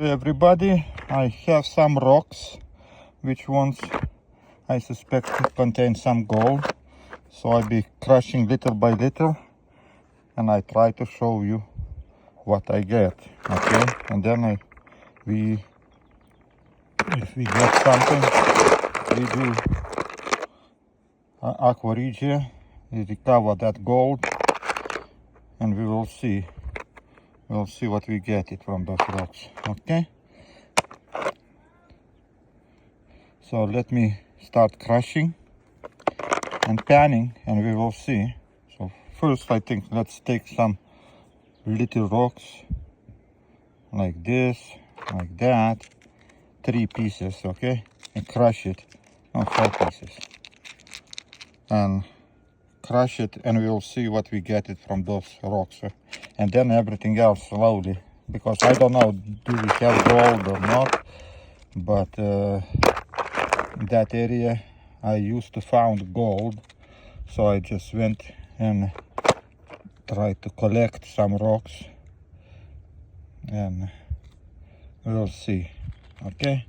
Everybody, I have some rocks which ones I suspect contain some gold, so I'll be crushing little by little and I try to show you what I get. Okay, and then if we get something, we do aqua regia, we recover that gold and we will see. We'll see what we get it from those rocks. Okay, so let me start crushing and panning and we will see. So first I think let's take some little rocks like this, like that, 3 pieces, okay, and crush it. No, 4 pieces, and crush it and we'll see what we get it from those rocks. And then everything else slowly, because I don't know do we have gold or not, but that area I used to found gold, so I just went and tried to collect some rocks and we'll see. Okay,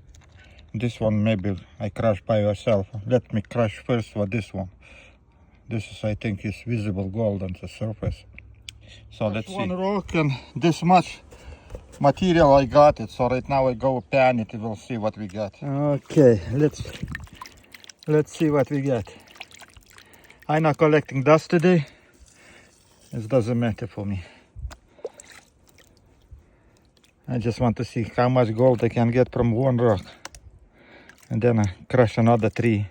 this one maybe I crush by myself. Let me crush first for this one. This is, I think, is visible gold on the surface. So let's see. One rock and this much material I got it. So right now I go pan it and we'll see what we got. Okay, let's see what we get. I'm not collecting dust today. It doesn't matter for me. I just want to see how much gold I can get from one rock. And then I crush another 3.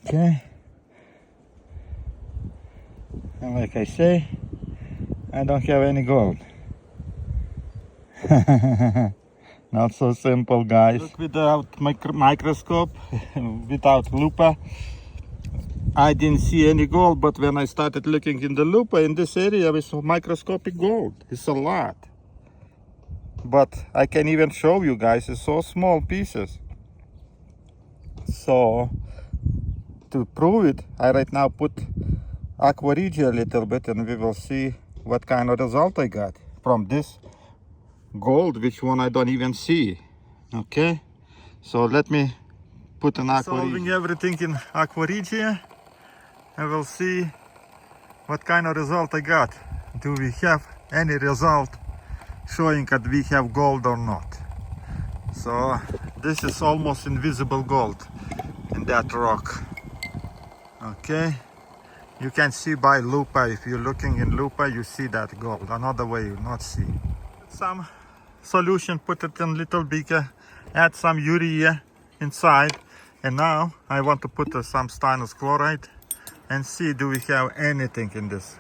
Okay, and like I say, I don't have any gold. Not so simple, guys. Look without microscope, without lupa, I didn't see any gold, but when I started looking in the lupa in this area with microscopic gold, it's a lot. But I can even show you guys, it's so small pieces. So to prove it, I right now put aqua regia a little bit and we will see what kind of result I got from this gold, which one I don't even see. Okay, so let me put an aqua regia. Solving everything in aqua regia and we'll see what kind of result I got. Do we have any result showing that we have gold or not? So this is almost invisible gold in that rock. Okay, you can see by lupa, if you're looking in lupa you see that gold. Another way you not see. Some solution, put it in little beaker, add some urea inside, and now I want to put some stannous chloride and see do we have anything in this.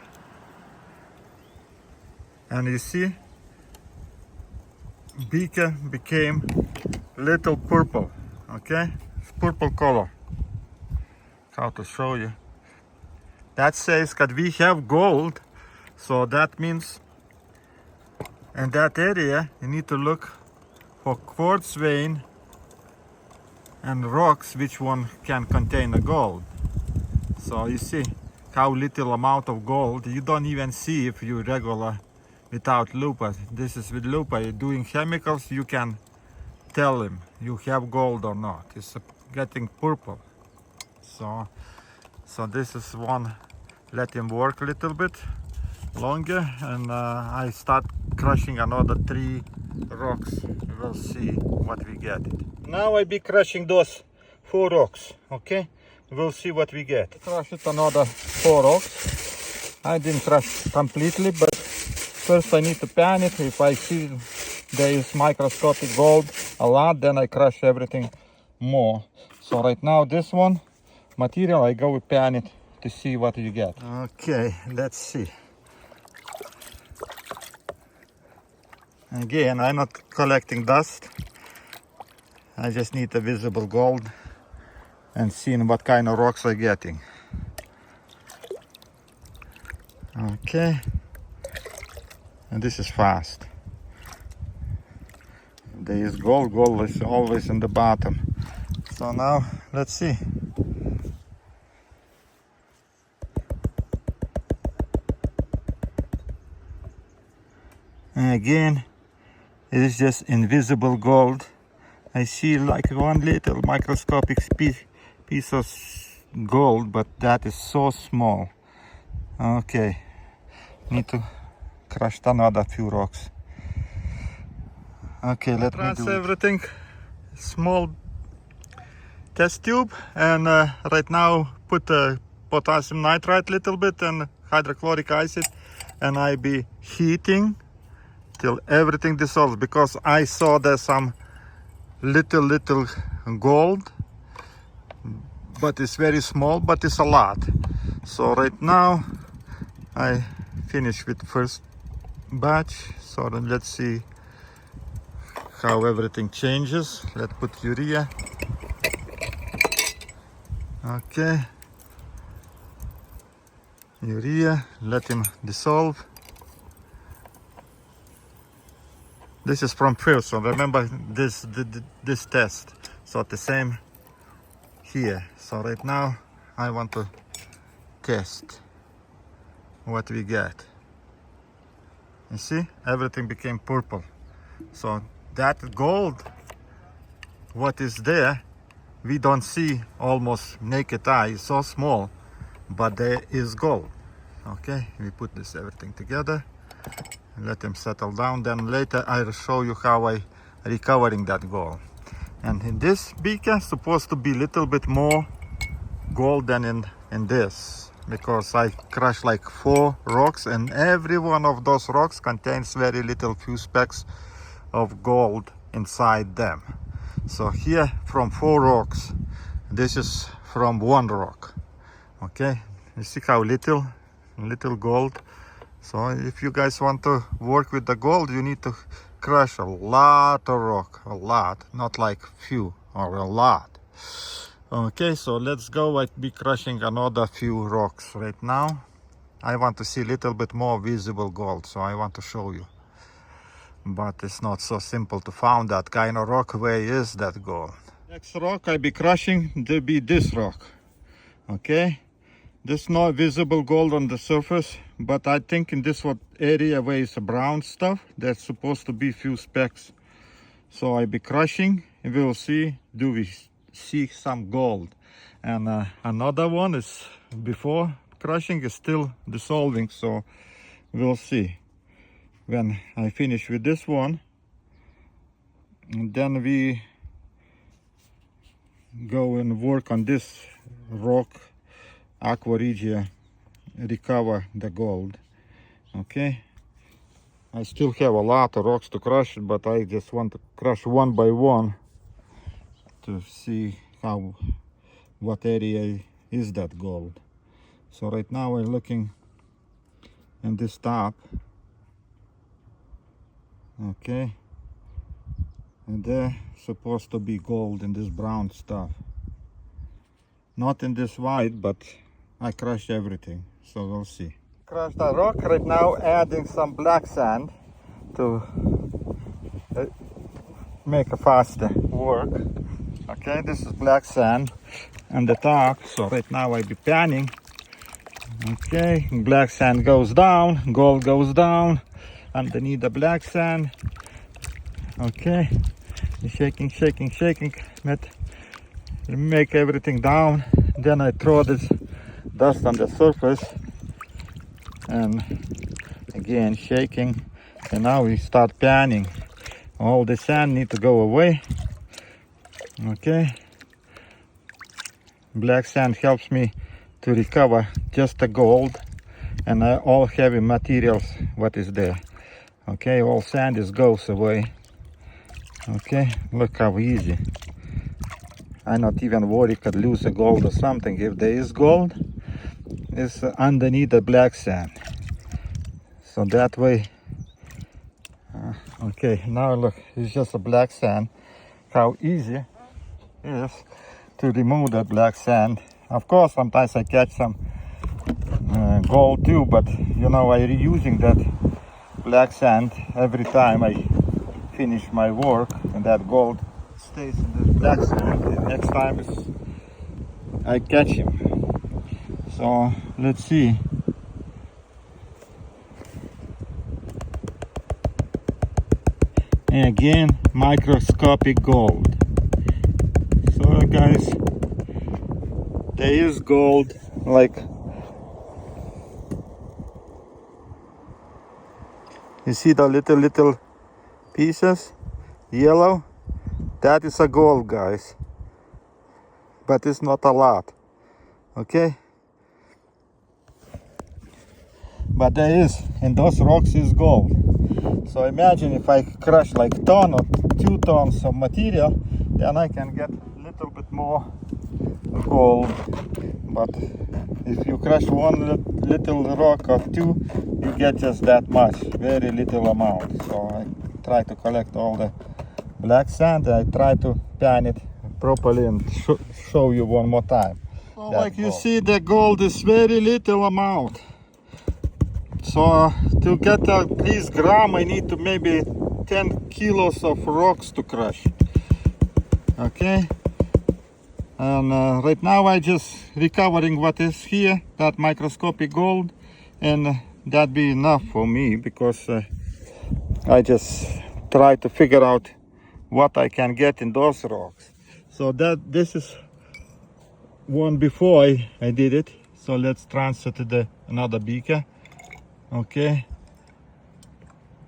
And you see beaker became little purple. Okay, it's purple color. How to show you, that says that we have gold, so that means in that area you need to look for quartz vein and rocks which one can contain the gold. So you see how little amount of gold you don't even see if you regular without lupa. This is with lupa, you're doing chemicals, you can tell him you have gold or not. It's getting purple. So this is one, let him work a little bit longer and I start crushing another 3 rocks. We'll see what we get. Now I be crushing those 4 rocks. Okay, we'll see what we get. Crush it another 4 rocks. I didn't crush completely, but first I need to pan it. If I see there is microscopic gold a lot, then I crush everything more. So right now this one material I go with pan it to see what you get. Okay, let's see. Again, I'm not collecting dust. I just need the visible gold and seeing what kind of rocks I'm getting. Okay, and this is fast. There is gold. Gold is always in the bottom. So now let's see. And again, it is just invisible gold. I see like one little microscopic piece of gold, but that is so small. Okay, need to crush another few rocks. Okay, let me do everything. Small test tube, and right now put potassium nitrate little bit and hydrochloric acid, and I be heating till everything dissolves, because I saw there's some little gold, but it's very small, but it's a lot. So right now I finish with first batch. So then let's see how everything changes. Let's put urea. Okay, urea, let him dissolve. This is from first, so remember this test. So the same here. So right now I want to test what we get. You see, everything became purple. So that gold, what is there, we don't see almost naked eye, it's so small, but there is gold. Okay, we put this everything together and let them settle down. Then later I'll show you how I recovering that gold. And in this beaker supposed to be a little bit more gold than in this, because I crushed like 4 rocks, and every one of those rocks contains very little few specks of gold inside them. So here from 4 rocks, this is from 1 rock. Okay, you see how little gold. So if you guys want to work with the gold, you need to crush a lot of rock, a lot, not like few, or a lot. Okay, so let's go. I'll be crushing another few rocks right now. I want to see a little bit more visible gold, so I want to show you. But it's not so simple to find that kind of rock. Where is that gold? Next rock I be crushing, there be this rock. Okay, there's no visible gold on the surface, but I think in this area where it's brown stuff, there's supposed to be few specks. So I be crushing, and we will see, do we see some gold. And another one is before crushing is still dissolving, so we'll see when I finish with this one. And then we go and work on this rock, aqua regia, recover the gold. Okay, I still have a lot of rocks to crush, but I just want to crush one by one to see what area is that gold. So right now we're looking in this top. Okay, and there's supposed to be gold in this brown stuff, not in this white, but I crushed everything, so we'll see. Crushed the rock right now, adding some black sand to make a faster work. Okay, this is black sand on the top, so right now I be panning. Okay, black sand goes down, gold goes down underneath the black sand. Okay, shaking, make everything down. Then I throw this dust on the surface, and again shaking, and now we start panning. All the sand need to go away. Okay, black sand helps me to recover just the gold and all heavy materials what is there. Okay, all sand goes away. Okay, look how easy. I not even worry could lose a gold or something. If there is gold, it's underneath the black sand. So that way, okay, now look, it's just a black sand. How easy it is to remove that black sand. Of course, sometimes I catch some gold too, but you know, I reusing that black sand every time I finish my work, and that gold stays in this black sand. The next time I catch him. So let's see. And again, microscopic gold. So guys, there is gold, like, you see the little pieces, yellow? That is a gold, guys. But it's not a lot, okay? But there is, in those rocks is gold. So imagine if I crush like ton or 2 tons of material, then I can get a little bit more gold. But if you crush one little rock or 2, you get just that much, very little amount. So I try to collect all the black sand. I try to pan it properly and show you one more time. So like you see, the gold is very little amount. So to get at least gram, I need to maybe 10 kilos of rocks to crush. Okay. And right now I just recovering what is here, that microscopic gold, and that be enough for me, because I just try to figure out what I can get in those rocks. So this is one before I did it. So let's transfer to another beaker. Okay,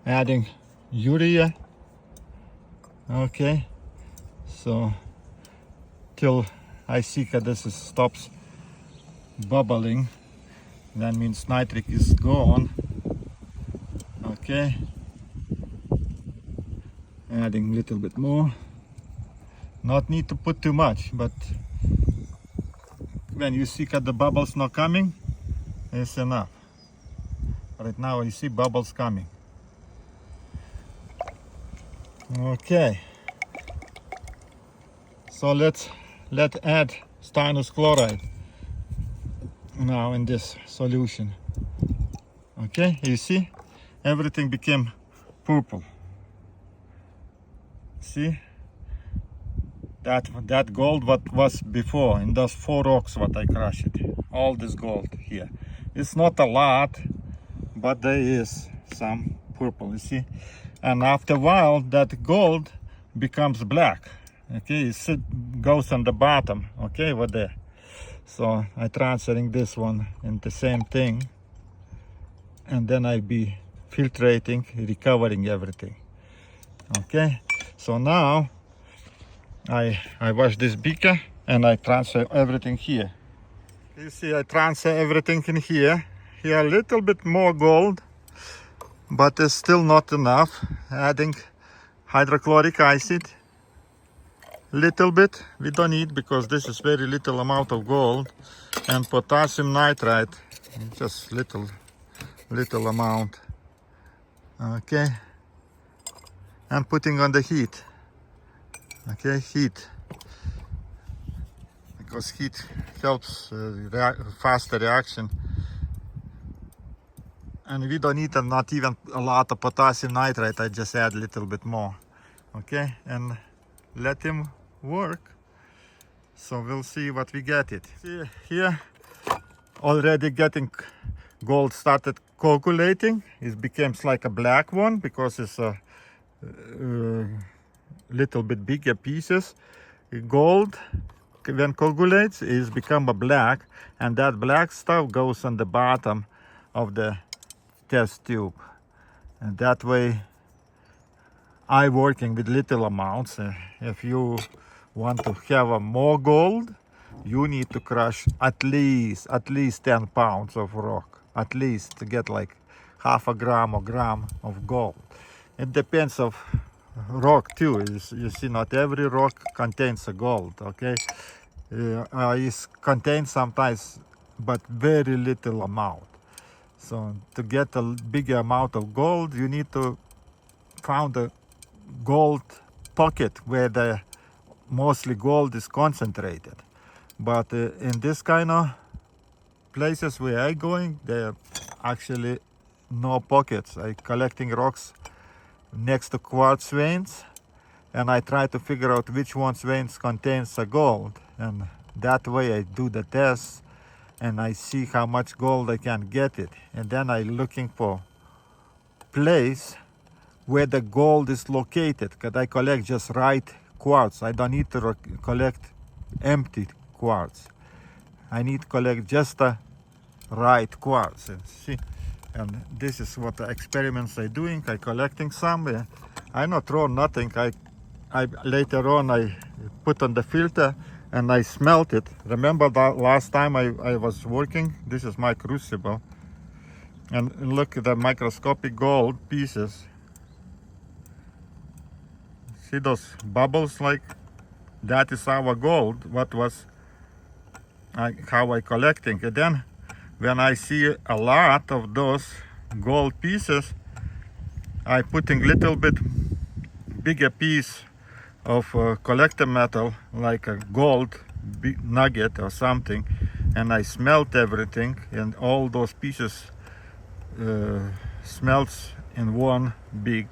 adding urea. Okay, so till I see that this stops bubbling, that means nitric is gone. Okay, adding a little bit more. Not need to put too much, but when you see that the bubbles not coming, it's enough. Right now you see bubbles coming. Okay, so let's add stannous chloride now in this solution. Okay, you see everything became purple. See that gold what was before in those 4 rocks what I crushed, all this gold here. It's not a lot, but there is some purple, you see. And after a while that gold becomes black. Okay, it goes on the bottom, okay, over there. So I transferring this one in the same thing, and then I be filtrating, recovering everything. Okay, so now I wash this beaker and I transfer everything here. You see, I transfer everything in here. Here a little bit more gold, but it's still not enough. Adding hydrochloric acid, little bit, we don't need, because this is very little amount of gold, and potassium nitrate, just little amount. Okay, and putting on the heat. Okay, heat, because heat helps faster reaction. And we don't need not even a lot of potassium nitrate. I just add a little bit more. Okay, and let him work. So we'll see what we get it. See here, already getting gold started coagulating. It becomes like a black one because it's a little bit bigger pieces. Gold, when coagulates, is become a black, and that black stuff goes on the bottom of the test tube, and that way I working with little amounts. If you want to have more gold, you need to crush at least 10 pounds of rock, at least, to get like half a gram or gram of gold. It depends of rock too. You see, not every rock contains a gold. Okay, it contains sometimes, but very little amount. So to get a bigger amount of gold, you need to find a gold pocket where the mostly gold is concentrated. But in this kind of places where I going, there are actually no pockets. I collecting rocks next to quartz veins, and I try to figure out which one's veins contains a gold, and that way I do the test and I see how much gold I can get it, and then I looking for place where the gold is located, because I collect just right quartz. I don't need to collect empty quartz. I need to collect just the right quartz. And see, and this is what the experiments I'm doing. I collecting some. I not throw nothing. I later on I put on the filter and I smelt it. Remember that last time I was working? This is my crucible. And look at the microscopic gold pieces. See those bubbles? Like that is our gold. What was how I collecting. And then when I see a lot of those gold pieces, I putting little bit bigger piece of collector metal, like a gold nugget or something, and I smelt everything, and all those pieces smelts in one big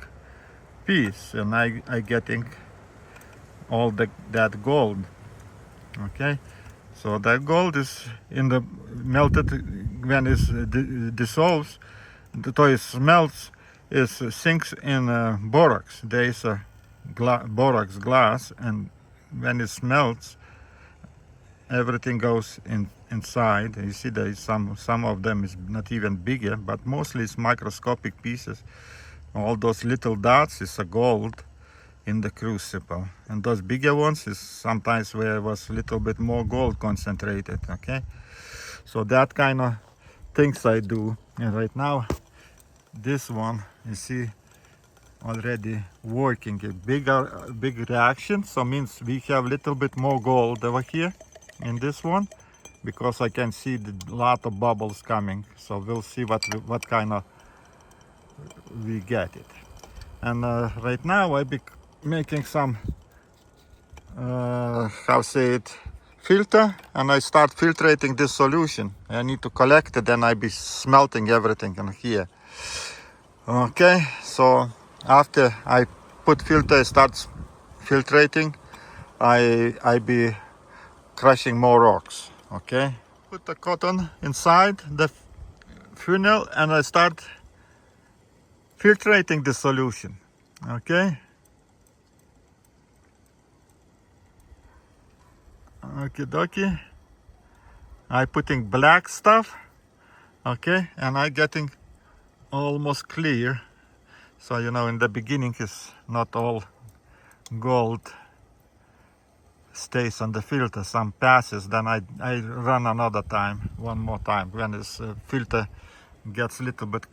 piece, and I getting all that gold. Okay, so that gold is in the melted when it dissolves, so it smelts, it sinks in borax. There is a borax glass, and when it smelts, everything goes inside. You see there is some of them is not even bigger, but mostly it's microscopic pieces. All those little dots is a gold in the crucible, and those bigger ones is sometimes where it was a little bit more gold concentrated. Okay, so that kind of things I do. And right now this one, you see, already working a big reaction, so means we have little bit more gold over here in this one, because I can see the lot of bubbles coming. So we'll see what kind of we get it. And right now I be making some how say it, filter, and I start filtrating this solution. I need to collect it, then I be smelting everything in here. Okay, so after I put filter, starts filtrating, I be crushing more rocks. Okay, put the cotton inside the funnel and I start filtrating the solution. Okay, okie dokie. I putting black stuff. Okay, and I getting almost clear. So you know, in the beginning is not all gold stays on the filter, some passes, then I run another time, one more time, when this filter gets a little bit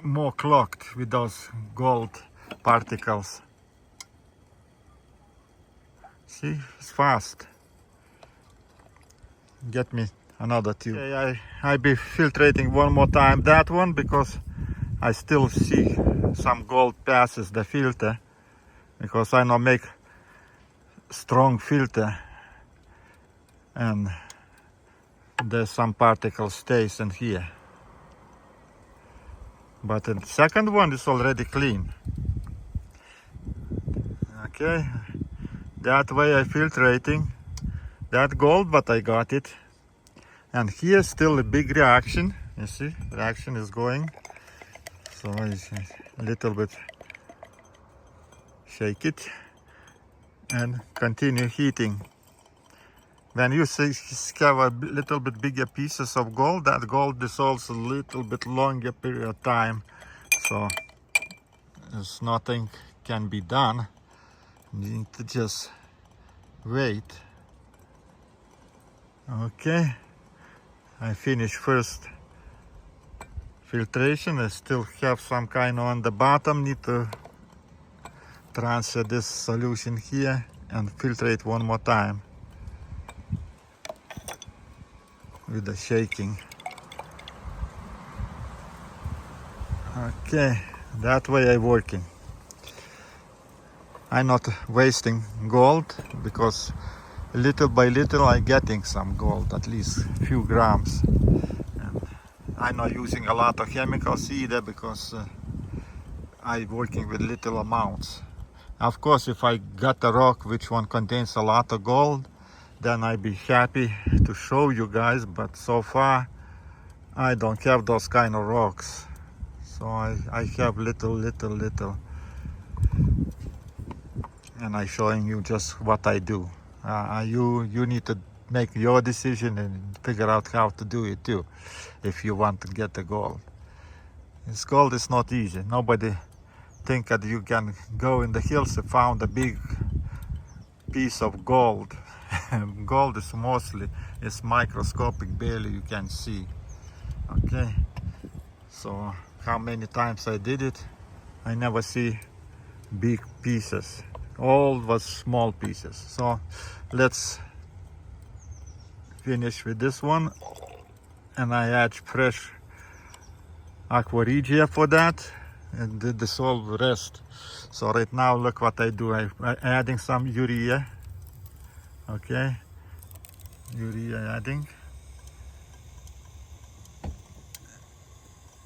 more clogged with those gold particles. See, it's fast. Get me another tube. Okay, I be filtrating one more time that one, because I still see some gold passes the filter, because I now make strong filter and there's some particles stays in here. But the second one is already clean. Okay, that way I filtrating that gold, but I got it. And here still a big reaction. You see, reaction is going. So I a little bit shake it and continue heating. When you have a little bit bigger pieces of gold, that gold dissolves a little bit longer period of time. So there's nothing can be done. You need to just wait. Okay, I finish first filtration. I still have some kind of on the bottom. Need to transfer this solution here and filtrate one more time with the shaking. Okay, that way I'm working. I'm not wasting gold, because little by little I'm getting some gold, at least a few grams. And I'm not using a lot of chemicals either, because I'm working with little amounts. Of course, if I got a rock which one contains a lot of gold, then I'd be happy to show you guys, but so far I don't have those kind of rocks. So I have little, and I'm showing you just what I do. You need to make your decision and figure out how to do it too, if you want to get the gold. This gold is not easy. Nobody think that you can go in the hills and found a big piece of gold. Gold is mostly microscopic, barely you can see. Okay, so how many times I did it, I never see big pieces. All was small pieces. So let's finish with this one, and I add fresh aqua regia for that and dissolve the rest. So right now look what I do. I'm adding some urea. Okay, urea adding,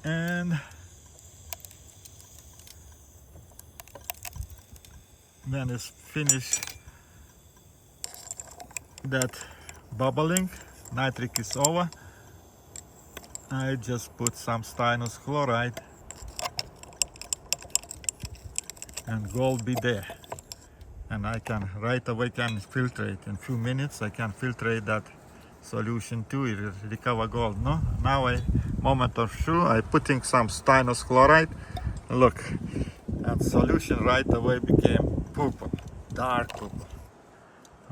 and when it's finished that bubbling, nitric is over, I just put some styrene chloride and gold be there. And I can right away filtrate. In few minutes I can filtrate that solution too, it recover gold. No, now moment of truth, I putting some styrene chloride. Look, and solution right away became purple, dark purple.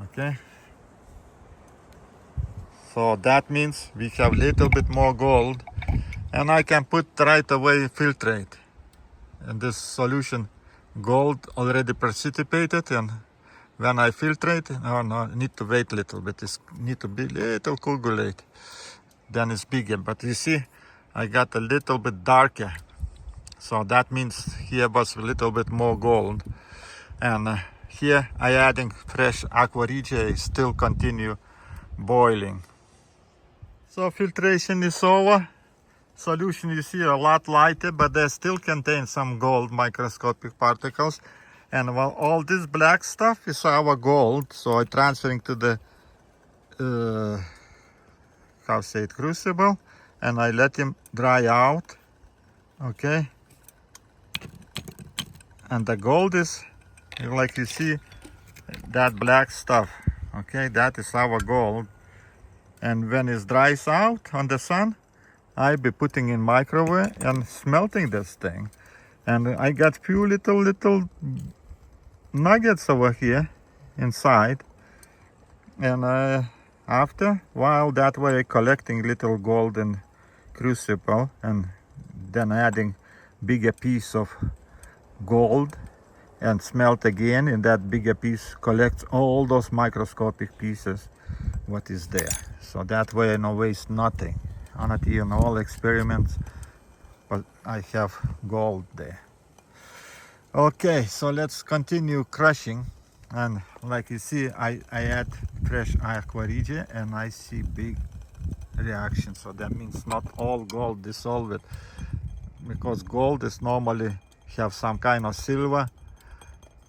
Okay, so that means we have little bit more gold, and I can put right away filtrate. And this solution gold already precipitated, and when I filtrate, no, need to wait a little bit. It need to be little coagulate, then it's bigger. But you see, I got a little bit darker, so that means here was a little bit more gold. And here I adding fresh aqua regia, still continue boiling. So filtration is over. Solution you see a lot lighter, but they still contain some gold microscopic particles. And well, all this black stuff is our gold, so I'm transferring to the crucible, and I let him dry out. Okay, and the gold is, like you see, that black stuff. Okay, that is our gold. And when it dries out on the sun, I be putting in microwave and smelting this thing. And I got few little nuggets over here inside. And after while that way collecting little gold in crucible, and then adding bigger piece of gold and smelt again, and that bigger piece collects all those microscopic pieces what is there. So that way I don't waste nothing. Not even all experiments, but I have gold there. Okay, so let's continue crushing. And like you see, I add fresh aqua regia, and I see big reaction. So that means not all gold dissolved, because gold is normally have some kind of silver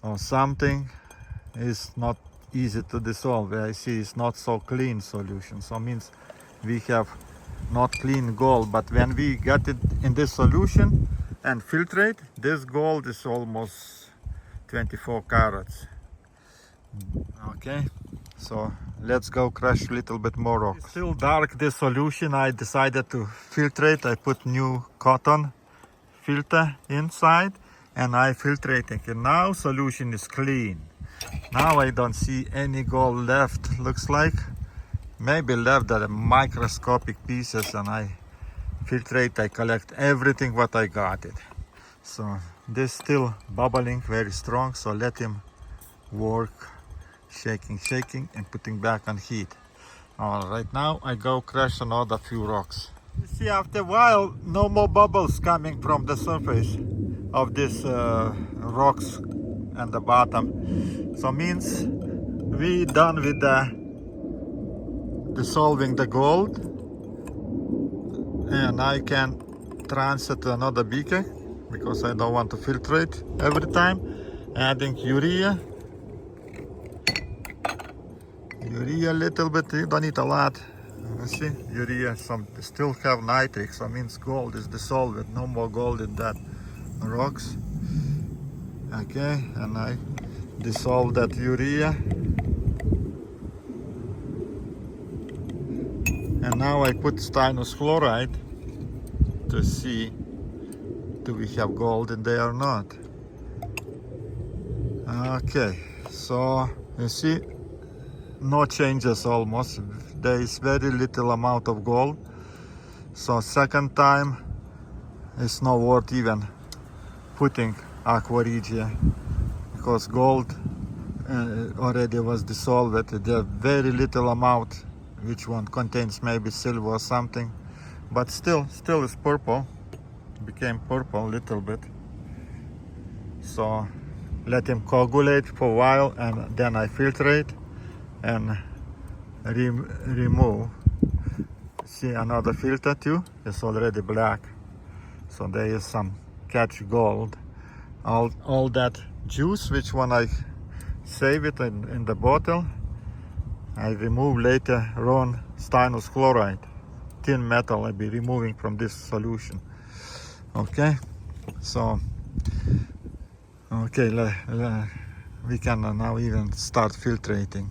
or something. It's not easy to dissolve. I see it's not so clean solution. So means we have not clean gold, but when we got it in this solution and filtrate, this gold is almost 24 carats. Okay, so let's go crush a little bit more rock. It's still dark, this solution. I decided to filtrate. I put new cotton filter inside, and I filtrating, and now solution is clean. Now I don't see any gold left. Looks like maybe left the microscopic pieces, and I filtrate, I collect everything what I got it. So this still bubbling very strong, so let him work, shaking and putting back on heat. Right now I go crush another few rocks. You see, after a while no more bubbles coming from the surface of this rocks and the bottom. So means we done with the dissolving the gold, and I can transfer to another beaker because I don't want to filtrate every time. Adding urea a little bit, you don't need a lot, You see, urea still have nitric, so means gold is dissolved. No more gold in that rocks. Okay, and I dissolve that urea. And now I put styrene chloride to see do we have gold in there or not. Okay, so you see no changes almost. There is very little amount of gold. So second time it's not worth even putting aqua regia because gold already was dissolved. There very little amount, which one contains maybe silver or something, but still is purple. Became purple a little bit. So let him coagulate for a while, and then I filtrate and remove. See another filter too, it's already black, so there is some catch gold. All that juice, which one I save it in the bottle, I remove later on styrene chloride, tin metal I'll be removing from this solution. Okay, so okay, we can now even start filtrating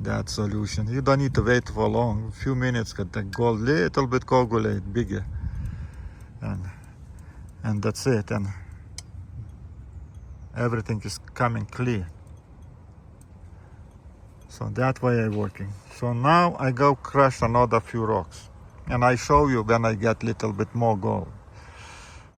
that solution. You don't need to wait for long, a few minutes, get the gold little bit coagulate bigger, and that's it, and everything is coming clear. So that way I'm working. So now I go crush another few rocks, and I show you when I get little bit more gold.